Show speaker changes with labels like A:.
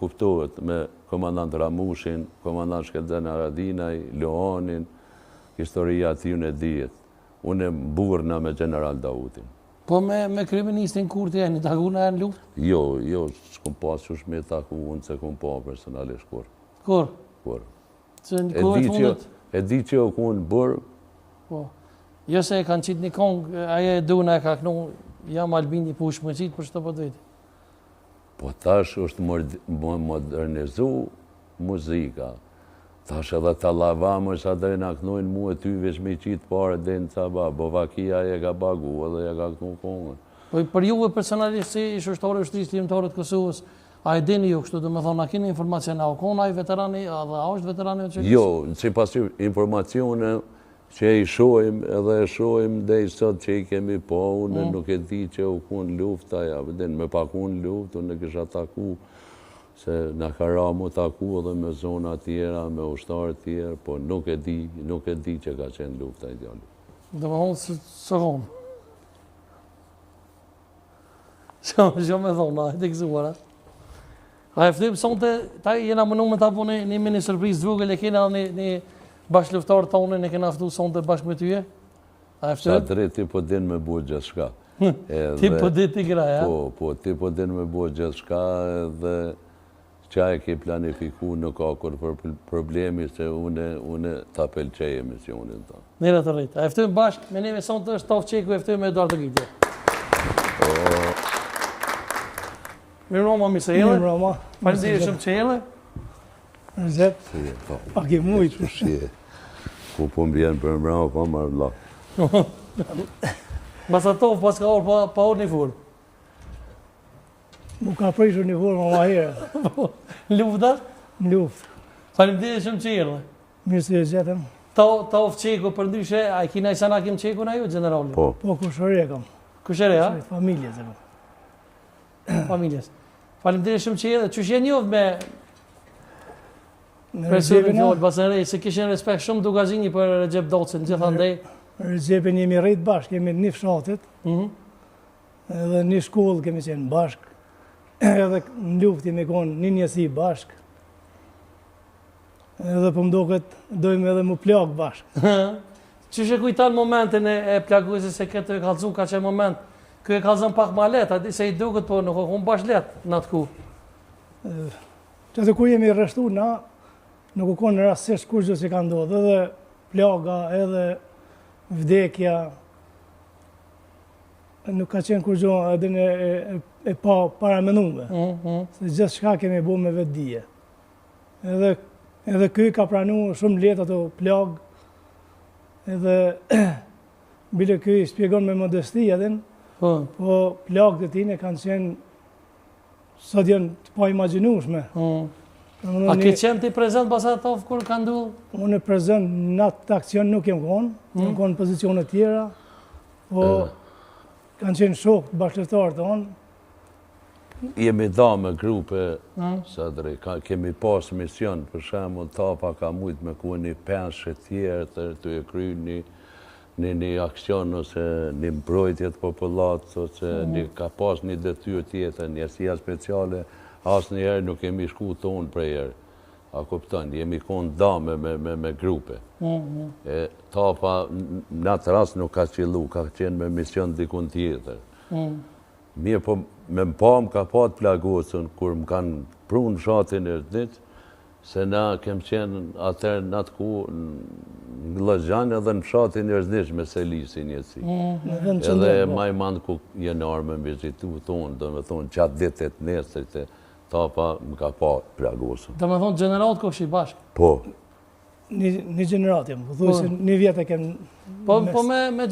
A: Kuptohet me komandant Ramushin, komandant Shkelzen Haradinaj, Lohanin, historia ati unë e dijet. Unë e mburna me general Dautin.
B: Po me kryeministin Kurti e një takuna e në luft?
A: Jo, s'kom pas që shme taku unë se kom pa personalisht kur.
B: Kur?
A: Kur.
B: E
A: di që o kun bërë.
B: Po. Jo se e kanë qitë një kongë, aje e duna e ka kënu, jam Albini push më qitë për shtë për dhejti.
A: Po tash është modernizu muzika. Tash edhe të lavamër sa dhe nga knojnë mu e ty vesh me qitë pare dhe në caba, Bovakia e ka bagu edhe e ka kënu kongën.
B: Po për juve personalisht si ish ushtore ushtrisë lirimtare të Kosovës, a e dini ju kështu, dhe me thonë, a kini informacion, a o kona i veterani, a dhe a është veterani?
A: Jo, si pasi informacione që i shojmë edhe e shojmë dhe i sot që i kemi po, unë nuk e di që u kun lufta, me pakun luft, unë e kisha taku, se në ka ra mu taku edhe me zona tjera, me ushtarë tjera, po nuk e di që ka qenë lufta ideali.
B: Dhe me thonë së konë. Që me thonë, a e të këzuara. A e fëtëm, sonte, ta jena mënu me ta po një mini surprizë dvugël, e kena një bashkë luftarë tonë, ne kena fëtu sonte bashkë me tyje? A e fëtëm?
A: Sa të re, ti po din me bua gjithë shka.
B: Ti po din t'i graja?
A: Po, ti po din me bua gjithë shka dhe qa e ke planifiku nuk ka kur për problemi se une ta pelqej emisionin ta.
B: Nire të rritë. A e fëtëm bashkë, me neve sonte është Taf Qeku, e fëtëm me Eduardo Gjitje. Mirë Roma, misë e jelë?
C: Mirë Roma.
B: Falënderi shumë që jelë?
C: Rëzet, a ke mujtë.
A: Ku po mbjenë për mbrama, pa marrë lakë.
B: Basatov pas ka orë pa orë një furë.
C: Mu ka prishur një furë ma herë.
B: Lufta?
C: Në luft.
B: Falënderi shumë që jelë?
C: Mirë se e gjetëm.
B: Taf Qeku për ndryshe, a i kina i Sanakim Qeku na ju, generali?
A: Po.
C: Po, kushore kam.
B: Kushere, a?
C: Familje, zë kam.
B: Familjes. Faleminderit shumë që edhe, që shenë njovë me
C: Në
B: personin fjallë Basënrej, se kishen respekt shumë Dugazini për Recep Docin, gjithandej.
C: Recepin jemi rritë bashkë, jemi një fshatit, edhe një shkollë kemi qenë bashkë, edhe në luft jemi konë një njësi bashkë, edhe për mdoket dojmë edhe mu plakë bashkë.
B: Që shë kujtan momentin e plaguzit se këtë e kalzu ka që moment, kjo e kalzën pak ma let, se i duket po nuk o bash let në atë ku.
C: Që të ku jemi rreshtu na, nuk u konë rastësisht kur gjë që ka ndodhë, edhe plaga, edhe vdekja, nuk ka qenë kur gjë edhe në e pa paramenume. Se gjithë shka kemi bu me vetë dije. Edhe këj ka pranu shumë letë ato plagë, edhe bile këj shpjegon me modesti edhe, po plagët e tine kanë qenë sot janë të pa imaginushme.
B: A ke qenë ti prezent Basatov kur ka ndodhur?
C: Unë e prezent në atë akcion nuk jem konë, nuk konë pozicionet tjera, po kanë qenë shokë bashkëtarë të onë.
A: Jemi da me grupe, Sadri, kemi pas mision, për shemë, Tapa ka mujtë me ku një penshe tjerë të e kry një aksion ose një mbrojtje të popullatës, ose ka pas një detyrë tjetër, njësia speciale, asë njerë nuk kemi shku tonë për herë. A kupton, jemi konë dame me grupe. Tapa në atë rast nuk ka qilu, ka qenë me mision dikun tjetër. Mirë po me mpam ka pat plagosën, kur më kanë prunë shatin e rëdnit, se na kem qenë atër në atë ku në Lëzgjan edhe në shatin e rëdnit me Selisi njësi. Edhe maj mandë ku jenë arme më vizitu tonë, do me thonë qatë ditet nesër të Tapa më ka pa plagosën.
B: Do me thonë generatë ko shi bashkë?
A: Po.
C: Një generatë jem, po thuj se një vjetë e kem...
B: Po me generatë.